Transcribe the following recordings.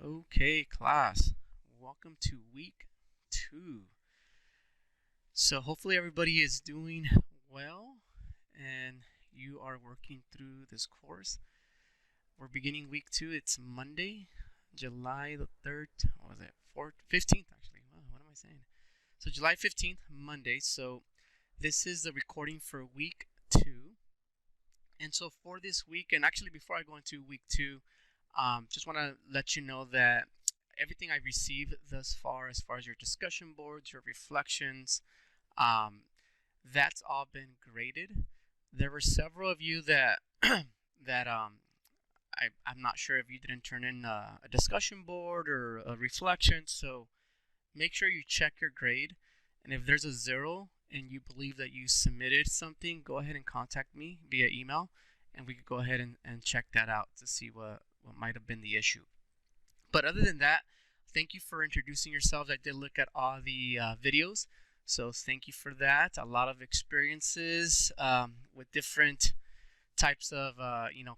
Okay, class, welcome to week 2. So hopefully everybody is doing well and you are working through this course. We're beginning week 2. It's Monday, July the 3rd, what was it? 4th, 15th actually. Wow, what am I saying? So July 15th, Monday. So this is the recording for week 2. And so for this week, and actually before I go into week 2, just want to let you know that everything I received thus far, as far as your discussion boards, your reflections, um, that's all been graded. There were several of you that that I'm not sure if you didn't turn in a discussion board or a reflection. So make sure you check your grade, and if there's a 0 and you believe that you submitted something, go ahead and contact me via email, and we could go ahead and check that out to see what might have been the issue. But other than that, thank you for introducing yourselves. I did look at all the videos, so thank you for that. A lot of experiences with different types of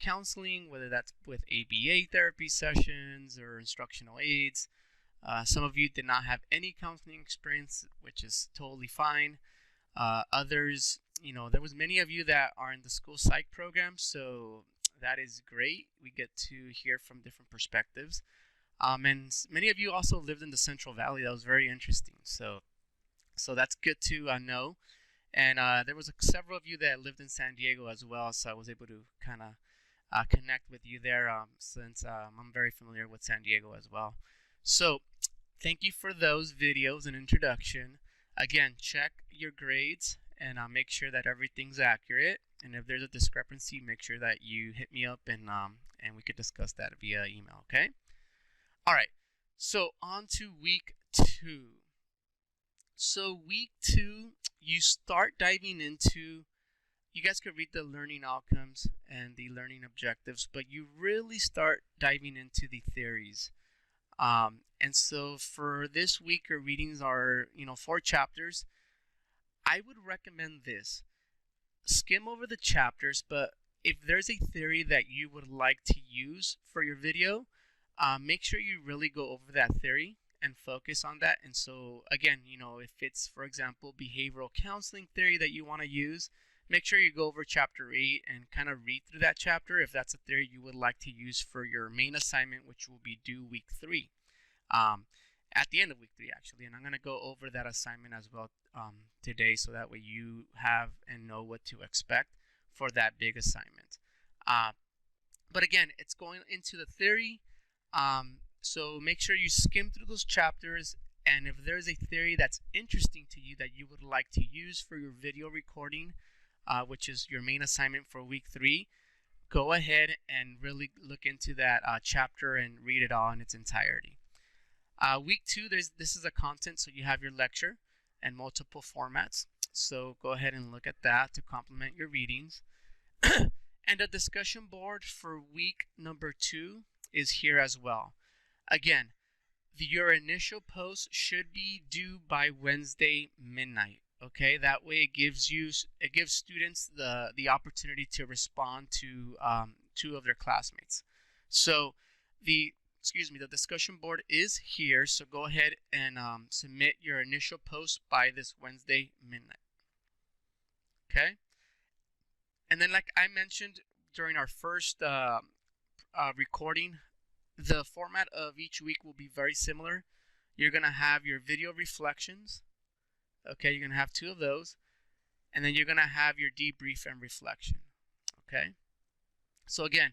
counseling, whether that's with ABA therapy sessions or instructional aids. Some of you did not have any counseling experience, which is totally fine. Others, there was many of you that are in the school psych program, so that is great. We get to hear from different perspectives. And many of you also lived in the Central Valley. That was very interesting. So that's good to know. And there was several of you that lived in San Diego as well, so I was able to kind of connect with you there since I'm very familiar with San Diego as well. So thank you for those videos and introduction. Again, check your grades and make sure that everything's accurate. And if there's a discrepancy, make sure that you hit me up and we could discuss that via email, okay? All right, so on to week 2. So week 2, you start diving into, you guys could read the learning outcomes and the learning objectives, but you really start diving into the theories. And so for this week, your readings are, 4 chapters. I would recommend this. Skim over the chapters, but if there's a theory that you would like to use for your video, make sure you really go over that theory and focus on that. And so again, if it's, for example, behavioral counseling theory that you want to use, make sure you go over chapter 8 and kind of read through that chapter if that's a theory you would like to use for your main assignment, which will be due week 3. At the end of week 3 actually, and I'm going to go over that assignment as well today, so that way you have and know what to expect for that big assignment. But again, it's going into the theory, so make sure you skim through those chapters, and if there's a theory that's interesting to you that you would like to use for your video recording, which is your main assignment for week 3, go ahead and really look into that chapter and read it all in its entirety. Week 2, this is a content, so you have your lecture and multiple formats. So go ahead and look at that to complement your readings. And a discussion board for week number 2 is here as well. Again, your initial post should be due by Wednesday midnight. Okay, that way it gives students the opportunity to respond to 2 of their classmates. So the discussion board is here, so go ahead and submit your initial post by this Wednesday midnight. Okay? And then, like I mentioned during our first recording, the format of each week will be very similar. You're going to have your video reflections. Okay, you're going to have 2 of those. And then you're going to have your debrief and reflection. Okay? So again,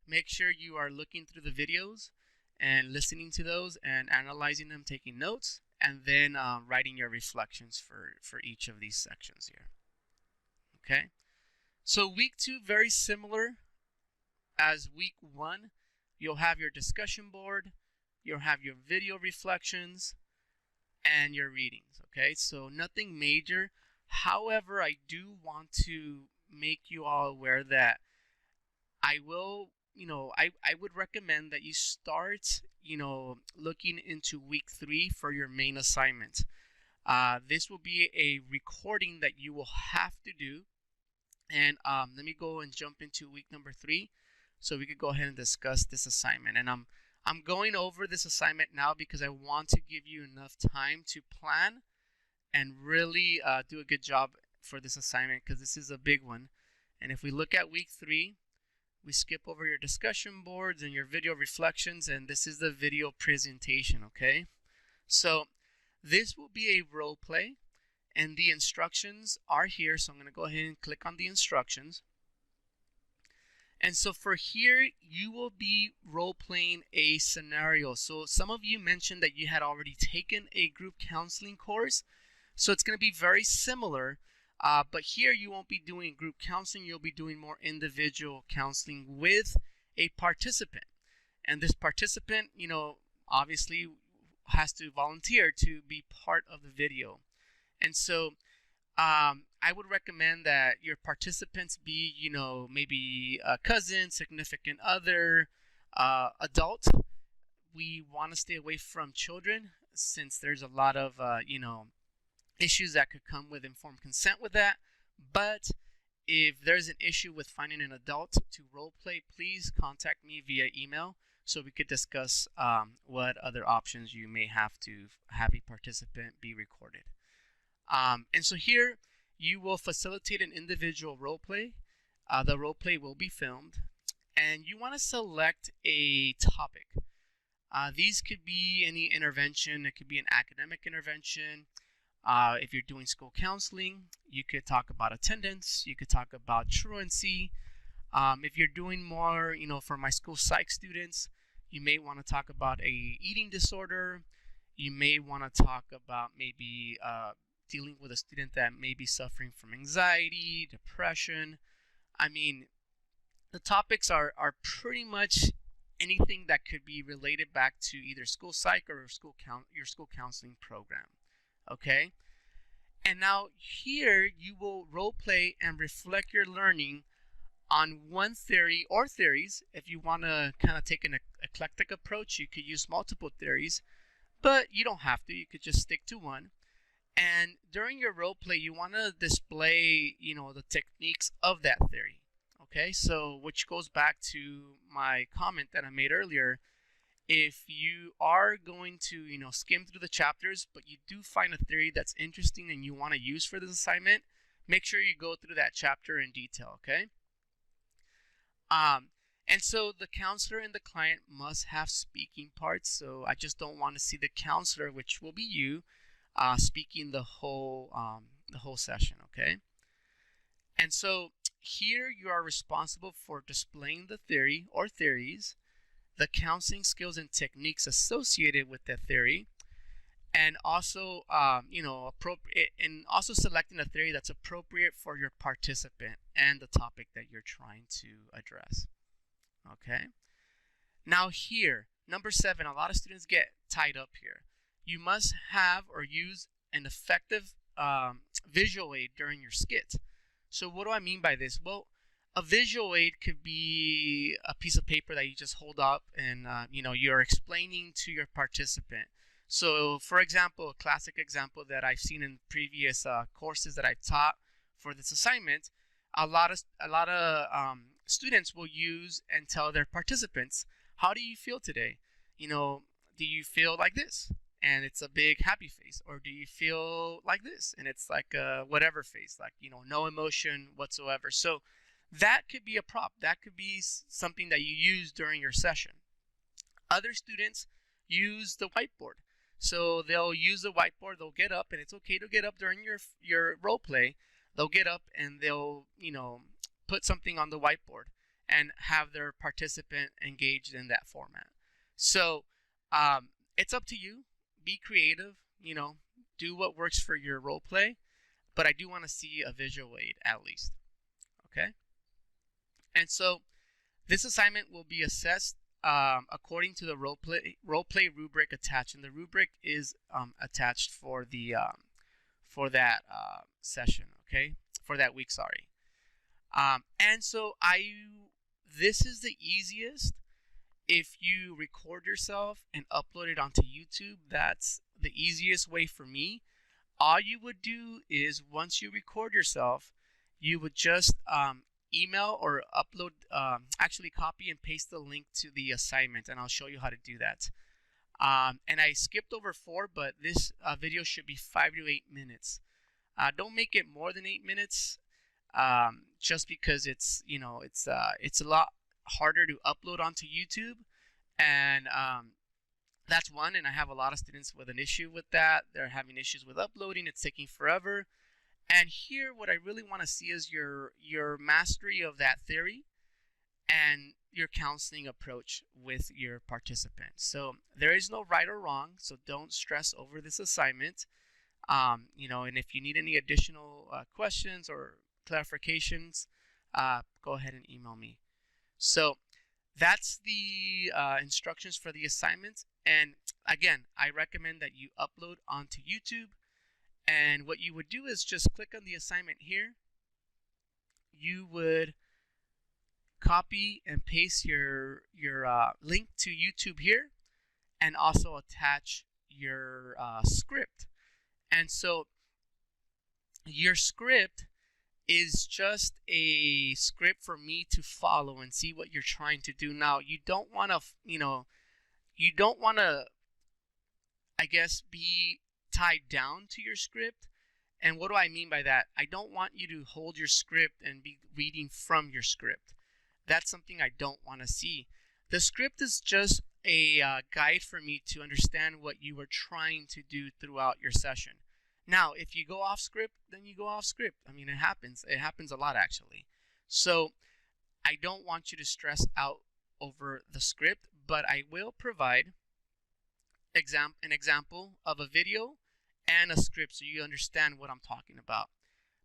make sure you are looking through the videos and listening to those and analyzing them, taking notes, and then writing your reflections for each of these sections here. Okay? So week 2, very similar as week 1. You'll have your discussion board, you'll have your video reflections, and your readings. Okay? So nothing major. However, I do want to make you all aware that I will, I would recommend that you start, looking into week 3 for your main assignment. This will be a recording that you will have to do. And let me go and jump into week number 3 so we could go ahead and discuss this assignment. And I'm I'm going over this assignment now because I want to give you enough time to plan and really do a good job for this assignment, because this is a big one. And if we look at week 3, we skip over your discussion boards and your video reflections, and this is the video presentation, okay? So this will be a role play, and the instructions are here. So I'm going to go ahead and click on the instructions. And so for here, you will be role-playing a scenario. So some of you mentioned that you had already taken a group counseling course. So it's going to be very similar, but here you won't be doing group counseling. You'll be doing more individual counseling with a participant. And this participant, obviously has to volunteer to be part of the video. And so I would recommend that your participants be, maybe a cousin, significant other, adult. We want to stay away from children, since there's a lot of, issues that could come with informed consent with that. But if there's an issue with finding an adult to role play, please contact me via email so we could discuss what other options you may have to have a participant be recorded. And so here you will facilitate an individual role play. The role play will be filmed, and you want to select a topic. These could be any intervention. It could be an academic intervention. If you're doing school counseling, you could talk about attendance. You could talk about truancy. If you're doing more, for my school psych students, you may want to talk about a eating disorder. You may want to talk about maybe dealing with a student that may be suffering from anxiety, depression. I mean, the topics are pretty much anything that could be related back to either school psych or your school counseling program. Okay? And now here you will role play and reflect your learning on one theory or theories. If you want to kind of take an eclectic approach, you could use multiple theories, but you don't have to. You could just stick to one. And during your role play, you want to display, the techniques of that theory. Okay, so which goes back to my comment that I made earlier. If you are going to, skim through the chapters, but you do find a theory that's interesting and you want to use for this assignment, make sure you go through that chapter in detail, okay? And so the counselor and the client must have speaking parts. So I just don't want to see the counselor, which will be you, speaking the whole session, okay? And so here you are responsible for displaying the theory or theories, the counseling skills and techniques associated with that theory, and also, appropriate, and also selecting a theory that's appropriate for your participant and the topic that you're trying to address. Okay. Now here, number 7, a lot of students get tied up here. You must have or use an effective visual aid during your skit. So what do I mean by this? Well, a visual aid could be a piece of paper that you just hold up and, you're explaining to your participant. So, for example, a classic example that I've seen in previous courses that I've taught for this assignment, a lot of students will use and tell their participants, how do you feel today? Do you feel like this? And it's a big happy face. Or do you feel like this? And it's like a whatever face, like, no emotion whatsoever. So that could be a prop. That could be something that you use during your session. Other students use the whiteboard. So they'll use the whiteboard. They'll get up, and it's okay to get up during your role play. They'll get up and they'll, put something on the whiteboard and have their participant engaged in that format. So it's up to you. Be creative. Do what works for your role play. But I do want to see a visual aid at least. Okay? And so this assignment will be assessed according to the role play rubric attached, and the rubric is attached for the for that session, okay, for that week. Sorry. And so this is the easiest. If you record yourself and upload it onto YouTube, that's the easiest way for me. All you would do is once you record yourself, you would just email or upload, actually copy and paste the link to the assignment, and I'll show you how to do that. And I skipped over 4, but this video should be 5 to 8 minutes. Don't make it more than 8 minutes, just because it's it's a lot harder to upload onto YouTube, and that's one. And I have a lot of students with an issue with that. They're having issues with uploading. It's taking forever. And here, what I really want to see is your mastery of that theory and your counseling approach with your participants. So there is no right or wrong, so don't stress over this assignment. And if you need any additional questions or clarifications, go ahead and email me. So that's the instructions for the assignment. And again, I recommend that you upload onto YouTube. And what you would do is just click on the assignment here. You would copy and paste your link to YouTube here, and also attach your script. And so your script is just a script for me to follow and see what you're trying to do. Now, you don't want to, I guess, be tied down to your script. And what do I mean by that? I don't want you to hold your script and be reading from your script. That's something I don't want to see. The script is just a guide for me to understand what you were trying to do throughout your session. Now, if you go off script, then you go off script. I mean, it happens. It happens a lot, actually. So I don't want you to stress out over the script, but I will provide an example of a video and a script so you understand what I'm talking about.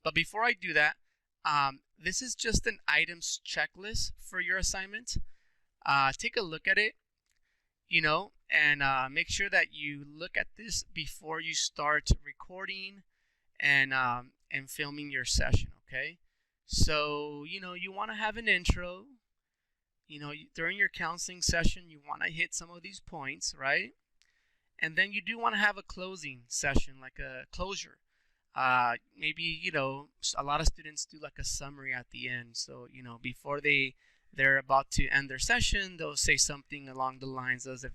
But before I do that, this is just an items checklist for your assignment. Take a look at it, and make sure that you look at this before you start recording and filming your session, okay? So, you want to have an intro. During your counseling session, you want to hit some of these points, right? And then you do want to have a closing session, like a closure. Maybe, a lot of students do like a summary at the end. So, before they're about to end their session, they'll say something along the lines as if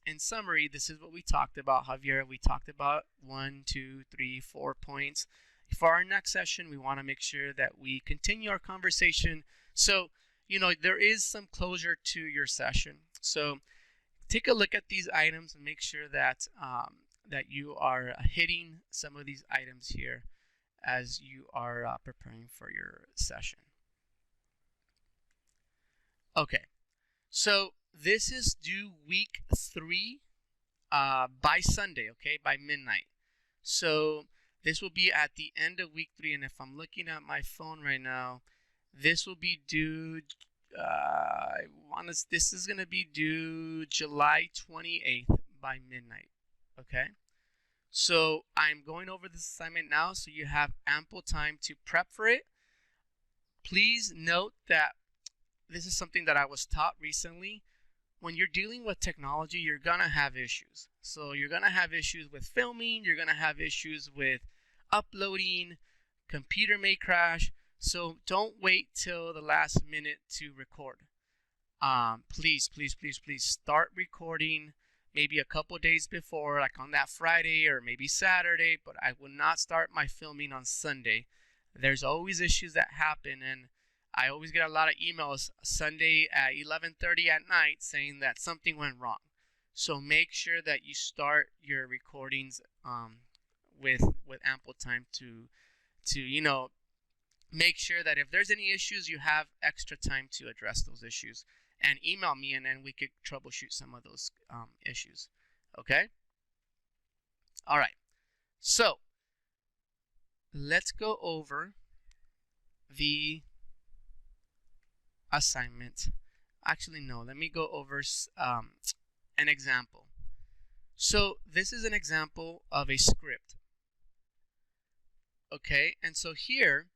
in summary, this is what we talked about, Javier. We talked about 1, 2, 3, 4 points. For our next session, we want to make sure that we continue our conversation. So, there is some closure to your session. So take a look at these items and make sure that that you are hitting some of these items here as you are preparing for your session. Okay, so this is due week 3 by Sunday, okay, by midnight. So this will be at the end of week 3, and if I'm looking at my phone right now, this will be due. This is going to be due July 28th by midnight. Okay, so I'm going over this assignment now, so you have ample time to prep for it. Please note that this is something that I was taught recently. When you're dealing with technology, you're gonna have issues. So you're gonna have issues with filming. You're gonna have issues with uploading. Computer may crash. So don't wait till the last minute to record. Please start recording maybe a couple days before, like on that Friday or maybe Saturday, but I will not start my filming on Sunday. There's always issues that happen, and I always get a lot of emails Sunday at 11:30 at night saying that something went wrong. So make sure that you start your recordings with ample time to make sure that if there's any issues, you have extra time to address those issues. And email me, and then we could troubleshoot some of those issues. Okay? All right. So let's go over the assignment. Actually, no. Let me go over an example. So this is an example of a script. Okay? And so here,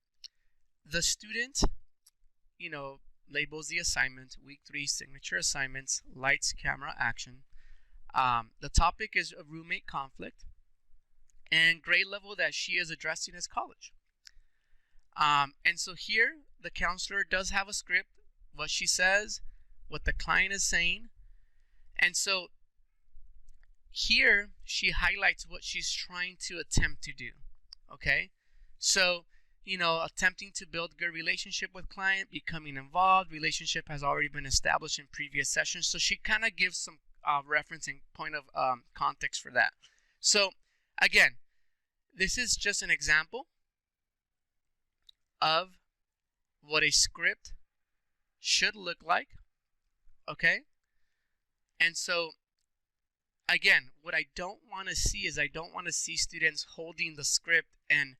the student, labels the assignment, week 3 signature assignments, lights, camera, action. The topic is a roommate conflict, and grade level that she is addressing is college. And so here, the counselor does have a script, what she says, what the client is saying. And so here, she highlights what she's trying to attempt to do. Okay? So, attempting to build good relationship with client, becoming involved, relationship has already been established in previous sessions. So she kind of gives some reference and point of context for that. So, again, this is just an example of what a script should look like, okay? And so, again, what I don't want to see is I don't want to see students holding the script and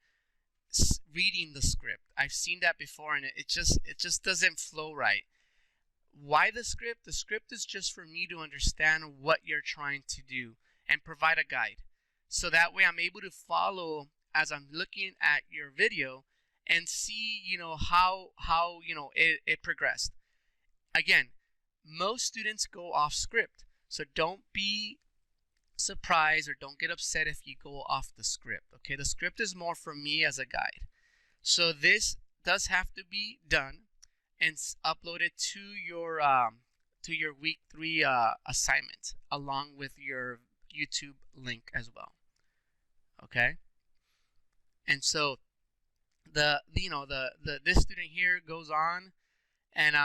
reading the script. I've seen that before, and it just doesn't flow right. Why the script? The script is just for me to understand what you're trying to do and provide a guide. So that way I'm able to follow as I'm looking at your video and see, how it progressed. Again, most students go off script. So don't be surprised or don't get upset if you go off the script. Okay, the script is more for me as a guide. So this does have to be done and uploaded to your week 3 assignment along with your YouTube link as well. Okay, and so this student here goes on, and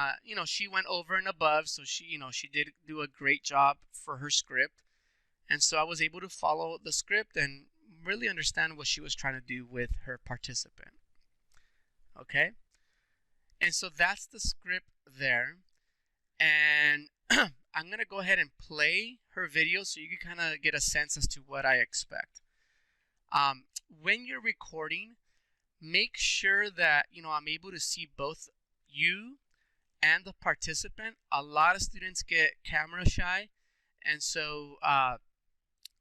she went over and above, so she did do a great job for her script, and so I was able to follow the script and really understand what she was trying to do with her participant. Okay, and so that's the script there, and I'm gonna go ahead and play her video so you can kind of get a sense as to what I expect. When you're recording, make sure that I'm able to see both you and the participant. A lot of students get camera shy, and so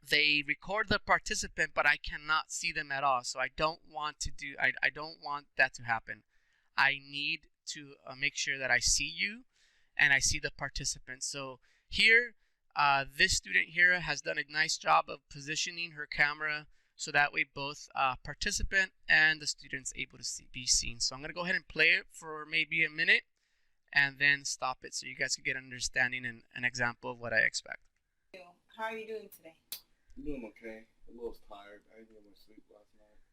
they record the participant, but I cannot see them at all. So I don't want that to happen. I need to make sure that I see you and I see the participant. So here, this student here has done a nice job of positioning her camera so that way both participant and the student's able to be seen. So I'm going to go ahead and play it for maybe a minute and then stop it so you guys can get an understanding and an example of what I expect. How are you doing today? I'm doing okay. A little tired. I didn't get much sleep last night.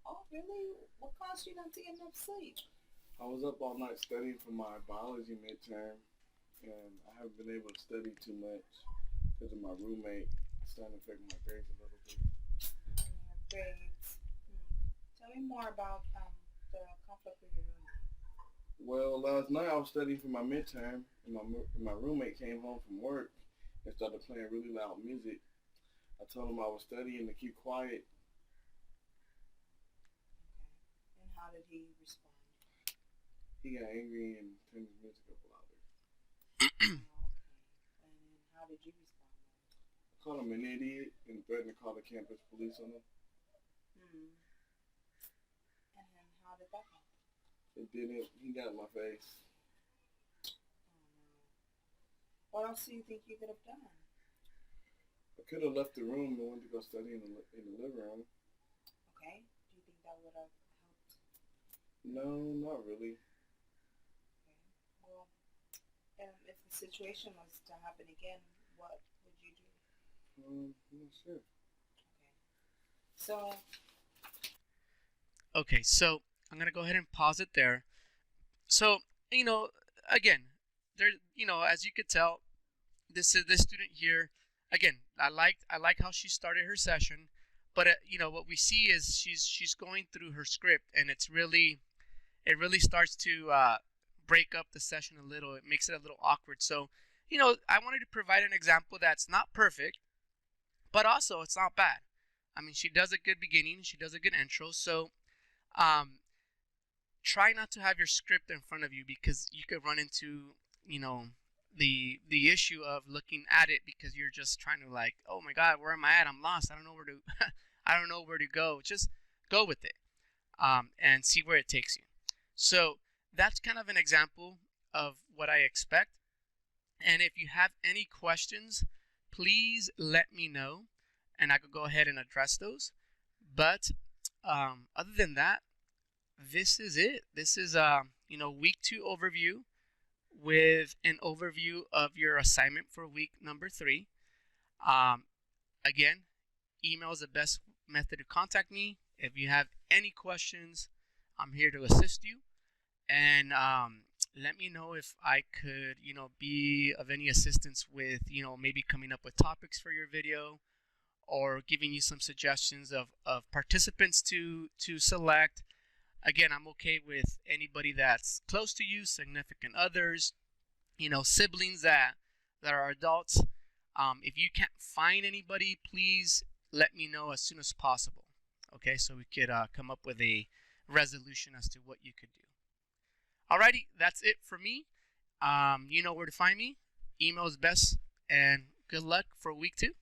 Oh, really? What caused you not to get enough sleep? I was up all night studying for my biology midterm, and I haven't been able to study too much because of my roommate. It's starting to affect my grades a little bit. Grades. Tell me more about the conflict with your roommate. Well, last night I was studying for my midterm, and my roommate came home from work and started playing really loud music. I told him I was studying to keep quiet. Okay. And how did he respond? He got angry and turned his music up louder. Okay. And how did you respond? I called him an idiot and threatened to call the campus police on him. And then how did that go? It didn't. He got in my face. Oh no. What else do you think you could have done? I could have left the room and went to go study in the living room. Okay. Do you think that would have helped? No, not really. Okay. Well, if the situation was to happen again, what would you do? I'm not sure. Okay. Okay, so I'm going to go ahead and pause it there. So, again, there, as you could tell, this student here, again, I like how she started her session, but what we see is she's going through her script, and it really starts to break up the session a little. It makes it a little awkward. So, I wanted to provide an example that's not perfect, but also it's not bad. I mean, she does a good beginning, she does a good intro. So, try not to have your script in front of you because you could run into, the issue of looking at it because you're just trying to like, oh my God, where am I at? I'm lost. I don't know where to, I don't know where to go. Just go with it, and see where it takes you. So that's kind of an example of what I expect. And if you have any questions, please let me know, and I could go ahead and address those. But other than that, this is it. This is week 2 overview with an overview of your assignment for week number 3. Again, email is the best method to contact me. If you have any questions, I'm here to assist you. And let me know if I could, be of any assistance with, maybe coming up with topics for your video or giving you some suggestions of participants to select. Again, I'm okay with anybody that's close to you, significant others, siblings that are adults. If you can't find anybody, please let me know as soon as possible. Okay, so we could come up with a resolution as to what you could do. Alrighty, that's it for me. You know where to find me. Email is best, and good luck for week 2.